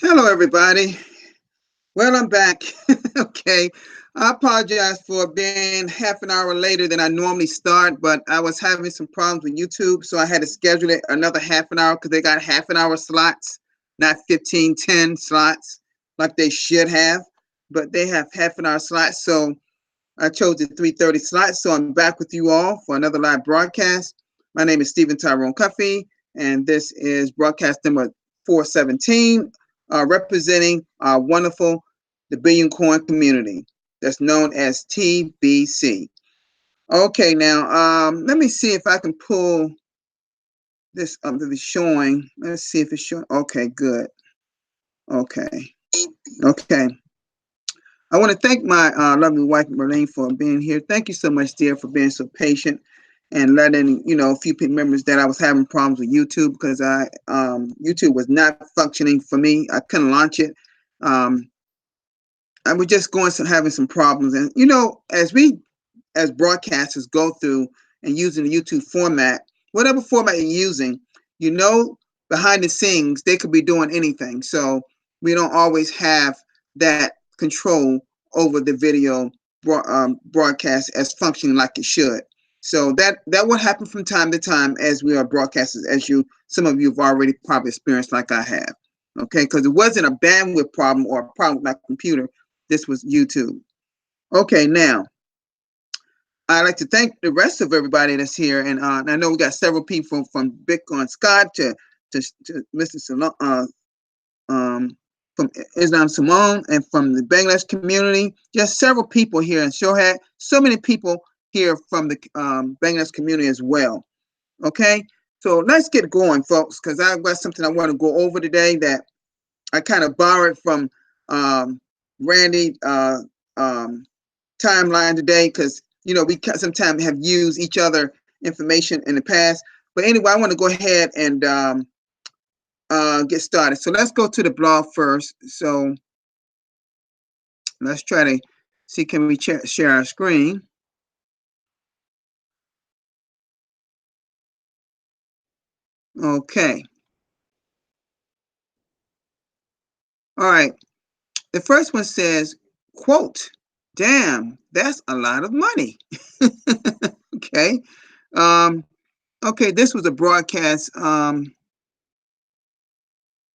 Hello, everybody. Well, I'm back. Okay. I apologize for being half an hour later than I normally start, but I was having some problems with YouTube, so I had to schedule it another half an hour because they got half an hour slots, not 15, 10 slots like they should have, but they have half an hour slots. So I chose the 3:30 slot. So I'm back with you all for another live broadcast. My name is Stephen Tyrone Cuffey, and this is broadcast number 417, representing our wonderful the Billion Coin community that's known as TBC. Okay, now let me see if I can pull this up to be showing. Let's see if it's showing. Okay, good. Okay, okay. I want to thank my lovely wife, Marlene, for being here. Thank you so much, dear, for being so patient and letting a few members that I was having problems with YouTube because YouTube was not functioning for me. I couldn't launch it. Um, I was just having some problems, and as we as broadcasters go through and using the YouTube format, whatever format you're using, you know, behind the scenes they could be doing anything. So we don't always have that control over the video broadcast as functioning like it should. So that will happen from time to time as we are broadcasters, as some of you have already probably experienced, like I have. Okay, because it wasn't a bandwidth problem or a problem with my computer. This was YouTube. Okay, now I'd like to thank the rest of everybody that's here, and I know we got several people from Bitcoin Scott to Mr. Salon, from Islam Simone, and from the Bangladesh community. Just several people here, and sure had so many people here from the Bangladesh community as well. Okay, so let's get going, folks, because I've got something I want to go over today that I kind of borrowed from Randy timeline today because we sometimes have used each other information in the past. But anyway, I want to go ahead and get started. So let's go to the blog first. So let's try to see, can we share our screen? Okay. All right. The first one says, quote, "Damn, that's a lot of money." Okay. Okay, this was a broadcast.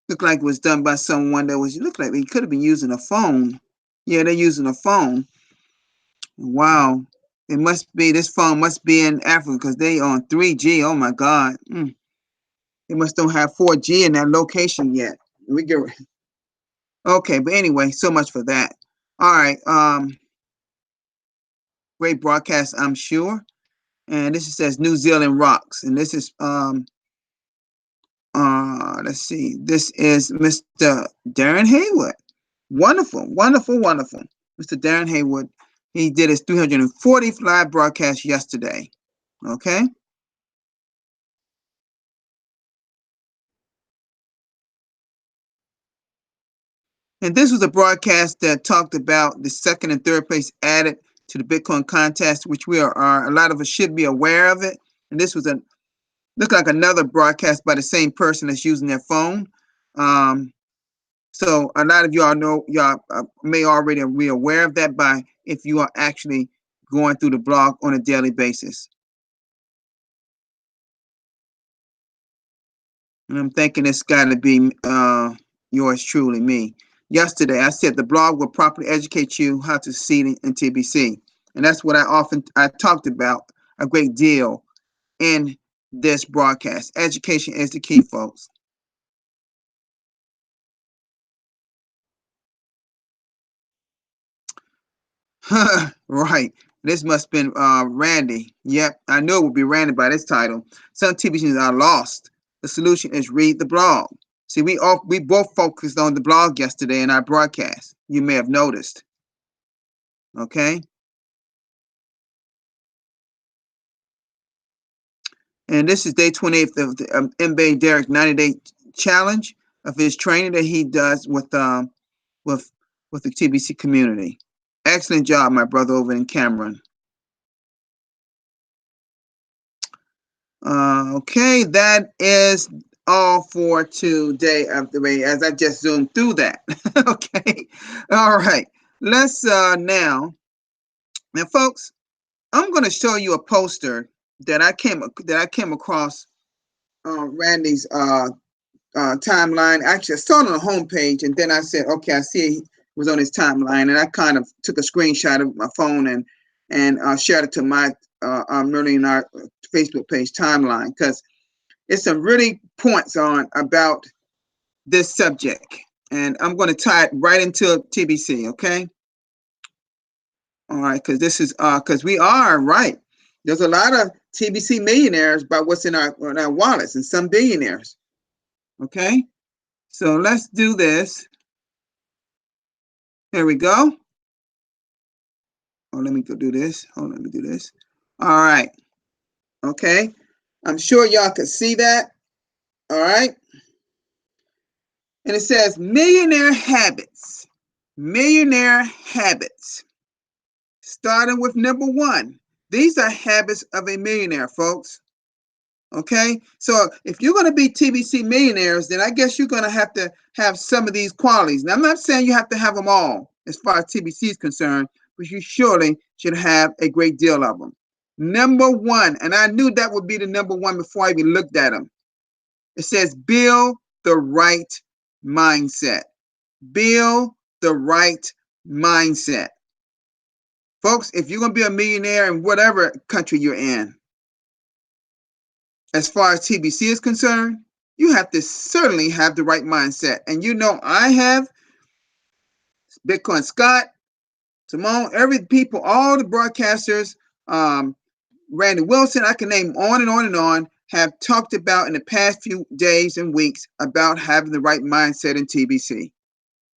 Looked like it was done by someone that looked like they could have been using a phone. Yeah, they're using a phone. Wow. This phone must be in Africa because they on 3G. Oh my God. They must don't have 4G in that location yet. We get Okay, but anyway, so much for that. All right. Great broadcast, I'm sure. And this says New Zealand rocks. And this is let's see. This is Mr. Darren Haywood. Wonderful, wonderful, wonderful. Mr. Darren Haywood, he did his 340th live broadcast yesterday. Okay. And this was a broadcast that talked about the second and third place added to the Bitcoin contest, which we are a lot of us should be aware of it. And this was looked like another broadcast by the same person that's using their phone. So a lot of y'all may already be aware of that by if you are actually going through the blog on a daily basis. And I'm thinking it's got to be yours truly, me. Yesterday, I said the blog will properly educate you how to succeed in TBC. And that's what I talked about a great deal in this broadcast. Education is the key, folks. Right. This must have been Randy. Yep, I knew it would be Randy by this title. Some TBCs are lost. The solution is read the blog. See, we both focused on the blog yesterday in our broadcast. You may have noticed. Okay. And this is day 28th of the MBA Derek's 90-day challenge of his training that he does with the TBC community. Excellent job, my brother over in Cameron. Okay, that is all for today of the way as I just zoomed through that. Okay. All right. Let's now folks, I'm going to show you a poster that I came across Randy's timeline. Actually, I saw it on the homepage, and then I said, okay, I see it was on his timeline, and I kind of took a screenshot of my phone and shared it to my Millionaire Facebook page timeline, because it's some really points on about this subject, and I'm going to tie it right into TBC. Okay, all right, because this is because we are right. There's a lot of TBC millionaires by what's in our wallets, and some billionaires. Okay, so let's do this. Here we go. Oh, let me go do this. Oh, let me do this. All right. Okay. I'm sure y'all could see that. All right. And it says Millionaire Habits. Millionaire Habits. Starting with number 1. These are habits of a millionaire, folks. Okay. So if you're going to be TBC millionaires, then I guess you're going to have some of these qualities. Now, I'm not saying you have to have them all as far as TBC is concerned, but you surely should have a great deal of them. Number 1, and I knew that would be the number 1 before I even looked at them. It says build the right mindset. Build the right mindset. Folks, if you're going to be a millionaire in whatever country you're in, as far as TBC is concerned, you have to certainly have the right mindset. And you know, I have Bitcoin Scott, Simone, every people, all the broadcasters, Randy Wilson, I can name on and on and on, have talked about in the past few days and weeks about having the right mindset in TBC.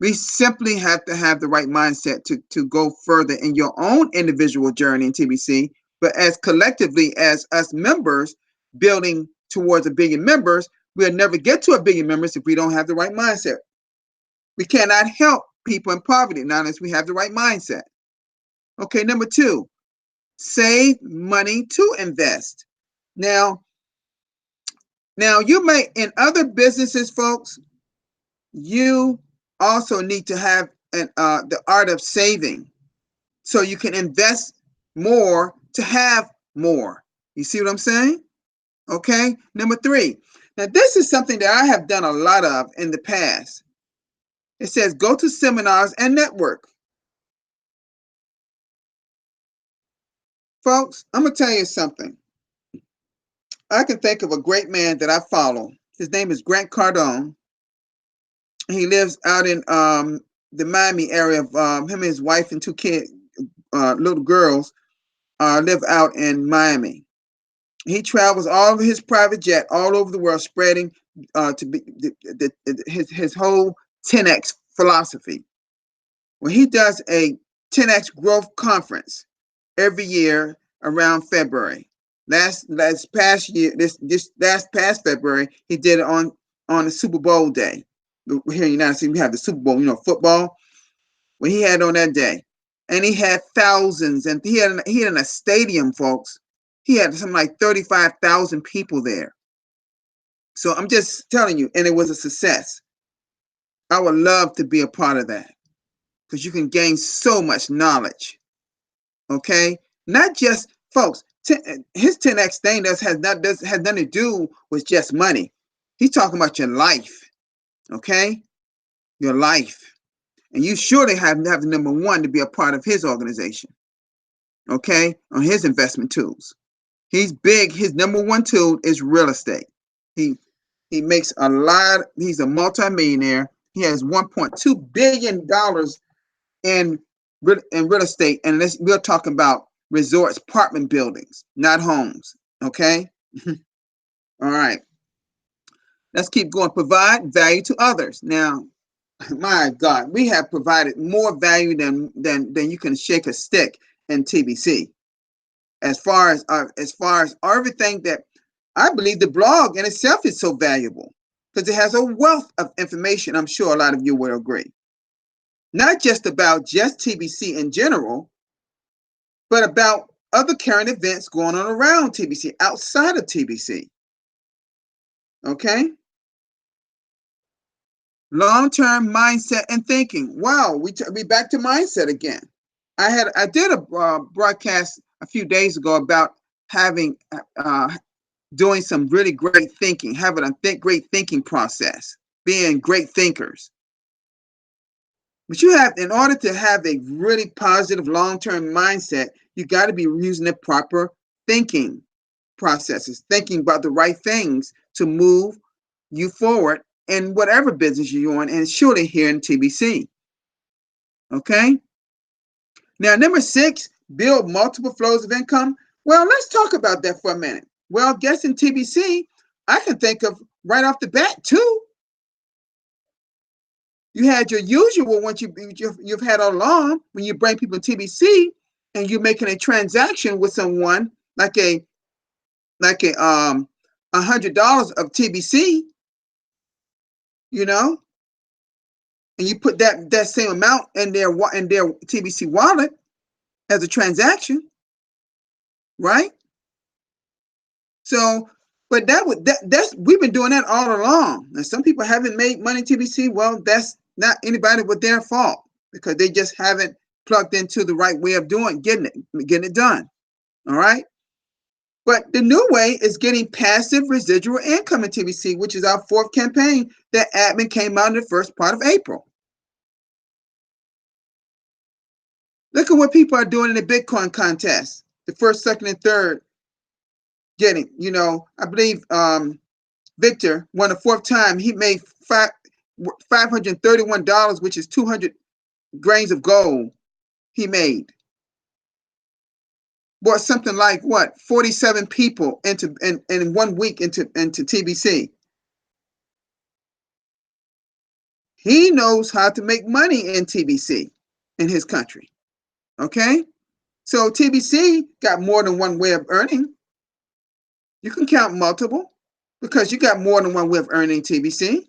We simply have to have the right mindset to go further in your own individual journey in TBC, but as collectively as us members building towards 1 billion members, we'll never get to 1 billion members if we don't have the right mindset. We cannot help people in poverty unless we have the right mindset. Okay, number 2, save money to invest. Now you may, in other businesses, folks, you also need to have the art of saving so you can invest more to have more. You see what I'm saying? Okay. Number 3. Now, this is something that I have done a lot of in the past. It says go to seminars and network. Folks, I'm going to tell you something. I can think of a great man that I follow. His name is Grant Cardone. He lives out in the Miami area. Him and his wife and 2 kids, little girls, live out in Miami. He travels all over his private jet all over the world, spreading to be his whole 10x philosophy. Well, he does a 10x growth conference every year around February. Last past year, this last past February, he did it on the Super Bowl day. Here in the United States, we have the Super Bowl, football. Well, he had on that day, and he had thousands, and he had in a stadium, folks. He had something like 35,000 people there. So I'm just telling you, and it was a success. I would love to be a part of that because you can gain so much knowledge. Okay, not just folks. His 10x thing has nothing to do with just money. He's talking about your life. Okay, your life, and you surely have the number 1 to be a part of his organization. Okay, on his investment tools. He's big. His number 1 tool is real estate. He makes a lot. He's a multimillionaire. He has $1.2 billion in real estate, and we're talking about resorts, apartment buildings, not homes. Okay. All right. Let's keep going. Provide value to others. Now, my God, we have provided more value than you can shake a stick in TBC. As far as everything that I believe, the blog in itself is so valuable because it has a wealth of information. I'm sure a lot of you will agree. Not just about just TBC in general, but about other current events going on around TBC, outside of TBC. Okay? Long-term mindset and thinking. Wow, we back to mindset again. I did a broadcast a few days ago about having doing some really great thinking, having a great thinking process, being great thinkers. But you have, in order to have a really positive long-term mindset, you got to be using the proper thinking processes, thinking about the right things to move you forward in whatever business you're in, and surely here in TBC. Okay. Now, number 6, build multiple flows of income. Well, let's talk about that for a minute. Well, guess in TBC, I can think of right off the bat 2. You had your usual ones you've had all along when you bring people to TBC and you're making a transaction with someone like $100 of TBC, you know, and you put that same amount in their TBC wallet as a transaction, right? So, but that's we've been doing that all along. And some people haven't made money TBC. Well, that's not anybody but their fault because they just haven't plugged into the right way of getting it done. All right. But the new way is getting passive residual income in TBC, which is our 4th campaign that admin came out in the first part of April. Look at what people are doing in the Bitcoin contest. The 1st, 2nd, and 3rd getting, I believe Victor won the 4th time. He made $531, which is 200 grains of gold he made. Brought something like 47 people in 1 week into TBC. He knows how to make money in TBC in his country. Okay? So TBC got more than one way of earning. You can count multiple because you got more than one way of earning TBC.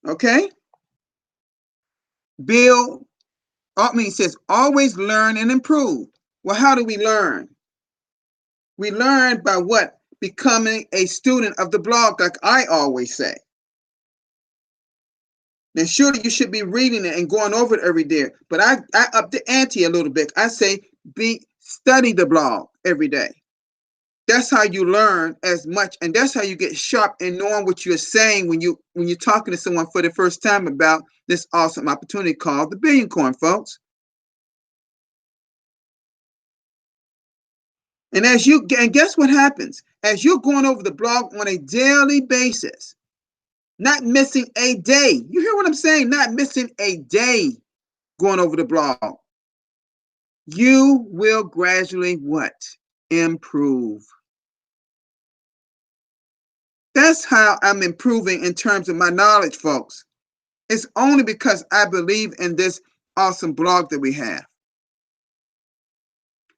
Okay? Bill Altman says, always learn and improve. Well, how do we learn? We learn by what? Becoming a student of the blog, like I always say. Now, surely you should be reading it and going over it every day. But I up the ante a little bit. I say study the blog every day. That's how you learn as much, and that's how you get sharp in knowing what you're saying when you're talking to someone for the first time about this awesome opportunity called the Billion Coin, folks. And guess what happens? As you're going over the blog on a daily basis, not missing a day. You hear what I'm saying? Not missing a day going over the blog. You will gradually what? Improve. That's how I'm improving in terms of my knowledge, folks. It's only because I believe in this awesome blog that we have.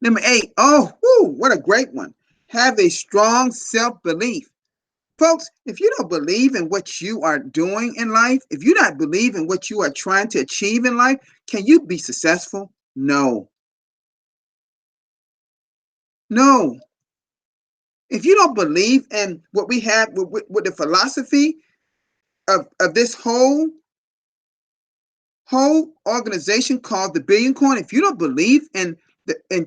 Number 8, what a great one. Have a strong self-belief. Folks, if you don't believe in what you are doing in life, if you don't believe in what you are trying to achieve in life, can you be successful? No. No. If you don't believe in what we have with the philosophy of this whole organization called the Billion Coin, if you don't believe in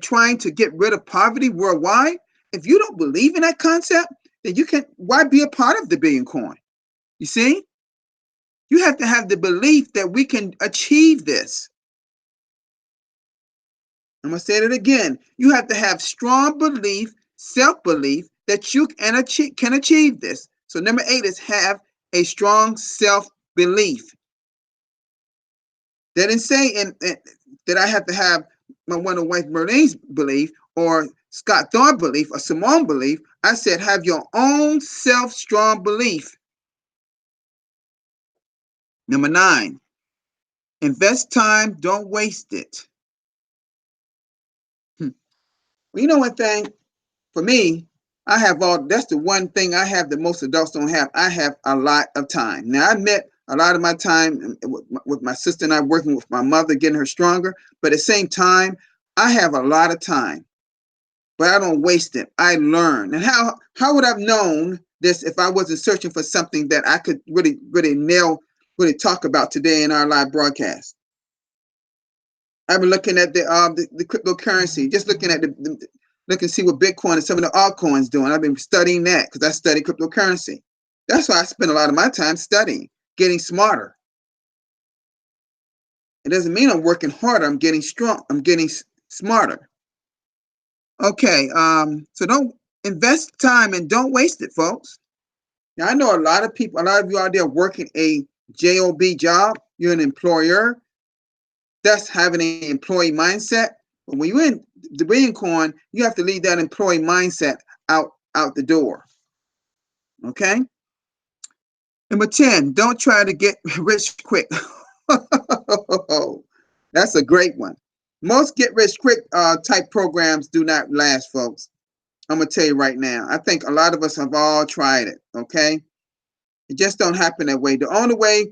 trying to get rid of poverty worldwide, if you don't believe in that concept, then why be a part of the Billion Coin? You see? You have to have the belief that we can achieve this. I'm going to say it again. You have to have strong belief, self-belief that you can achieve this. So number 8 is have a strong self-belief. They didn't say that I have to have my one of wife Merlene's belief or Scott Thorne belief or Simone belief. I said have your own strong belief. Number 9, invest time, don't waste it. Well, you know one thing, for me, that's the one thing I have that most adults don't have. I have a lot of time. Now, I admit a lot of my time with my sister and I working with my mother, getting her stronger. But at the same time, I have a lot of time, but I don't waste it. I learn. And how would I have known this if I wasn't searching for something that I could really, really nail what they talk about today in our live broadcast. I've been looking at the cryptocurrency, just looking at looking to see what Bitcoin and some of the altcoins doing. I've been studying that because I study cryptocurrency. That's why I spend a lot of my time studying, getting smarter. It doesn't mean I'm working harder. I'm getting strong. I'm getting smarter. Okay, so don't invest time and don't waste it, folks. Now, I know a lot of people, a lot of you out there working a job job. You're an employer. That's having an employee mindset. But when you're in the Bitcoin, you have to leave that employee mindset out the door. Okay? Number 10, don't try to get rich quick. That's a great one. Most get rich quick type programs do not last, folks. I'm gonna tell you right now. I think a lot of us have all tried it. Okay, it just don't happen that way. The only way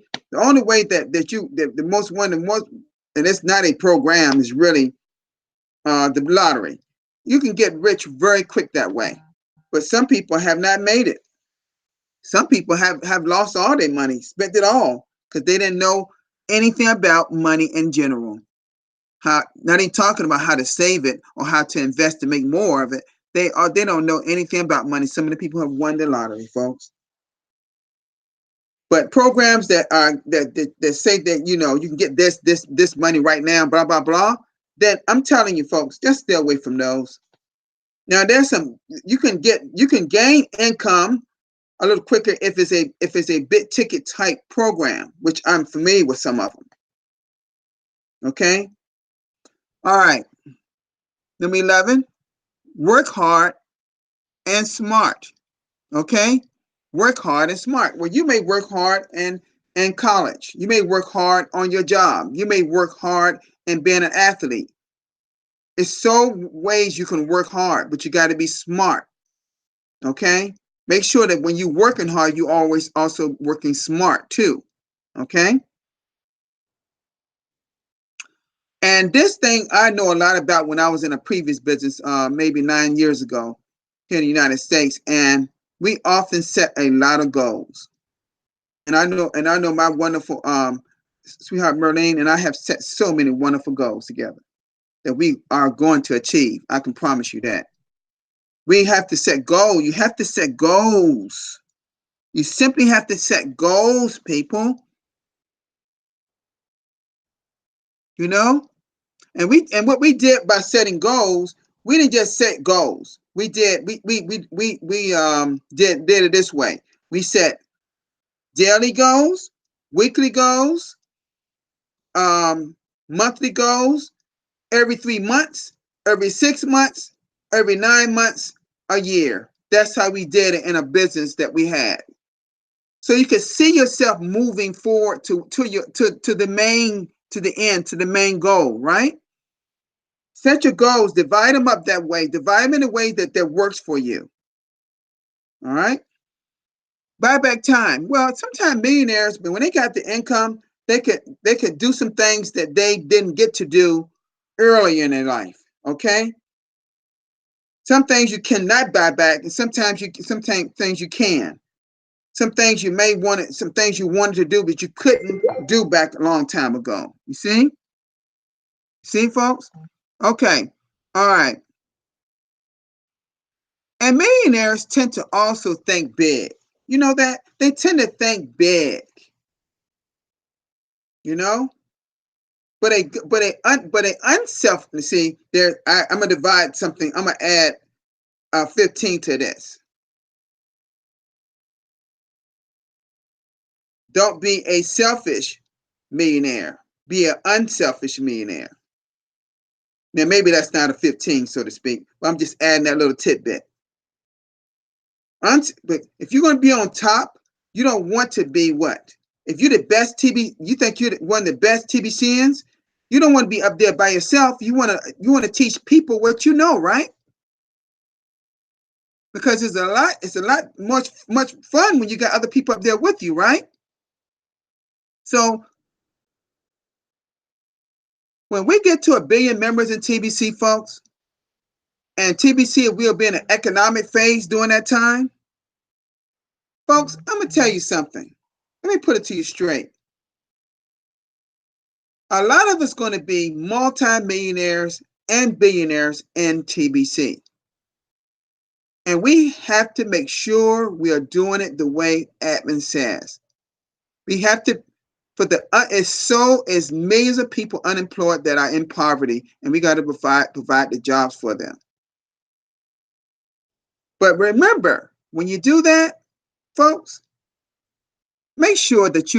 that the most and it's not a program, is really the lottery. You can get rich very quick that way, but some people have not made it. Some people have lost all their money, spent it all because they didn't know anything about money in general. Not even talking about how to save it or how to invest to make more of it. They don't know anything about money. Some of the people have won the lottery, folks. But programs that say that you can get this money right now, blah blah blah. Then I'm telling you, folks, just stay away from those. Now there's some you can gain income a little quicker if it's a big ticket type program, which I'm familiar with some of them. Okay. All right. Number 11, work hard and smart. Okay. Work hard and smart. Well, you may work hard in college. You may work hard on your job. You may work hard in being an athlete. It's so ways you can work hard, but you got to be smart. Okay. Make sure that when you're working hard, you always also working smart too. Okay. And this thing I know a lot about when I was in a previous business, maybe 9 years ago here in the United States. And we often set a lot of goals. And I know my wonderful sweetheart Merlene and I have set so many wonderful goals together that we are going to achieve. I can promise you that. We have to set goals. You have to set goals. You simply have to set goals, people. You know? And what we did by setting goals, we didn't just set goals. We did did it this way. We set daily goals, weekly goals, monthly goals, every 3 months, every 6 months, every 9 months, a year. That's how we did it in a business that we had. So you can see yourself moving forward to the main goal, right? Set your goals, divide them up that way, divide them in a way that works for you. All right. Buy back time. Well, sometimes millionaires, but when they got the income, they could do some things that they didn't get to do earlier in their life. Okay. Some things you cannot buy back, and sometimes things you can. Some things you may want it, some things you wanted to do, but you couldn't do back a long time ago. You see? See, folks? Okay. All right. And millionaires tend to also think big. You know that? They tend to think big. You know? But they unselfish. See, I'm gonna divide something. I'm gonna add 15 to this. Don't be a selfish millionaire. Be an unselfish millionaire. Now, maybe that's not a 15, so to speak, but I'm just adding that little tidbit. But if you're going to be on top, you don't want to be what? If you're the best you think you're one of the best TBCNs, you don't want to be up there by yourself. You want to teach people what you know, right? Because it's a lot much fun when you got other people up there with you, right? So when we get to 1 billion members in TBC, folks, and TBC will be in an economic phase during that time, folks, I'm going to tell you something. Let me put it to you straight. A lot of us going to be multimillionaires and billionaires in TBC. And we have to make sure we are doing it the way admin says. We have to, for the it's so is millions of people unemployed that are in poverty, and we got to provide the jobs for them. But remember, when you do that, folks, make sure that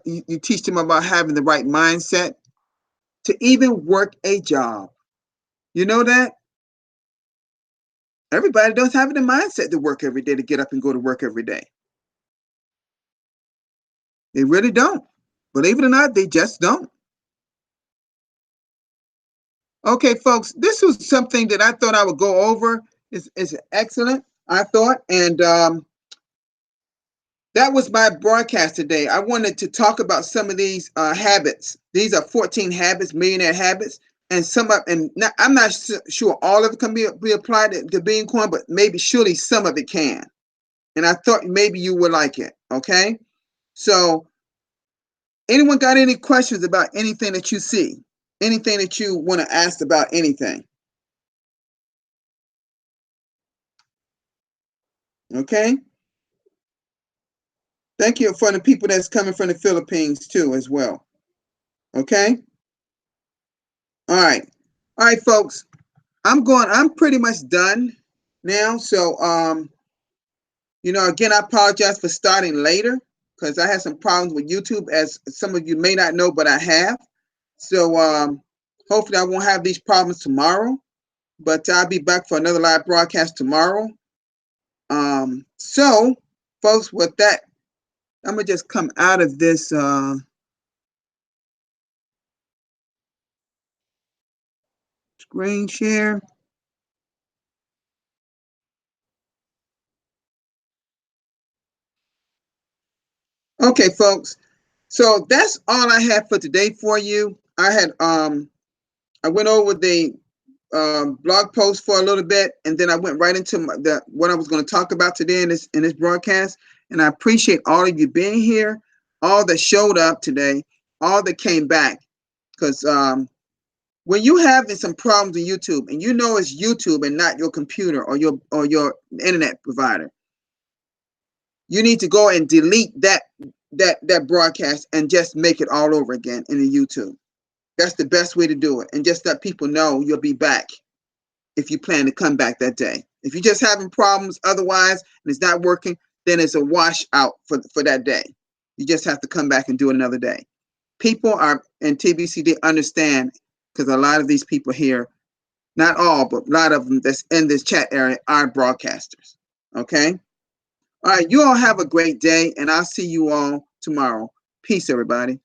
you teach them about having the right mindset to even work a job. You know that? Everybody doesn't have the mindset to work every day, to get up and go to work every day. They really don't. Believe it or not, they just don't. Okay, folks, this was something that I thought I would go over. It's excellent, I thought. And that was my broadcast today. I wanted to talk about some of these habits. These are 14 habits, millionaire habits. And I'm not sure all of it can be applied to being coin, but maybe surely some of it can. And I thought maybe you would like it. Okay. So anyone got any questions about anything that you see? Anything that you want to ask about anything? Okay. Thank you for the people that's coming from the Philippines too as well. Okay. All right. All right, folks. I'm pretty much done now. So again, I apologize for starting later because I had some problems with YouTube, as some of you may not know, but I have. So hopefully I won't have these problems tomorrow, but I'll be back for another live broadcast tomorrow. So folks, with that, I'm gonna just come out of this screen share. Okay, folks. So that's all I have for today for you. I went over the blog post for a little bit, and then I went right into what I was going to talk about today in this broadcast. And I appreciate all of you being here, all that showed up today, all that came back, because when you having some problems with YouTube, and you know it's YouTube and not your computer or your internet provider, you need to go and delete that broadcast and just make it all over again in the YouTube. That's the best way to do it, and just let people know you'll be back if you plan to come back that day. If you're just having problems otherwise and it's not working, then it's a washout for that day. You just have to come back and do it another day. People are in TBC, they understand, because a lot of these people here, not all, but a lot of them that's in this chat area are broadcasters. Okay? All right, you all have a great day, and I'll see you all tomorrow. Peace, everybody.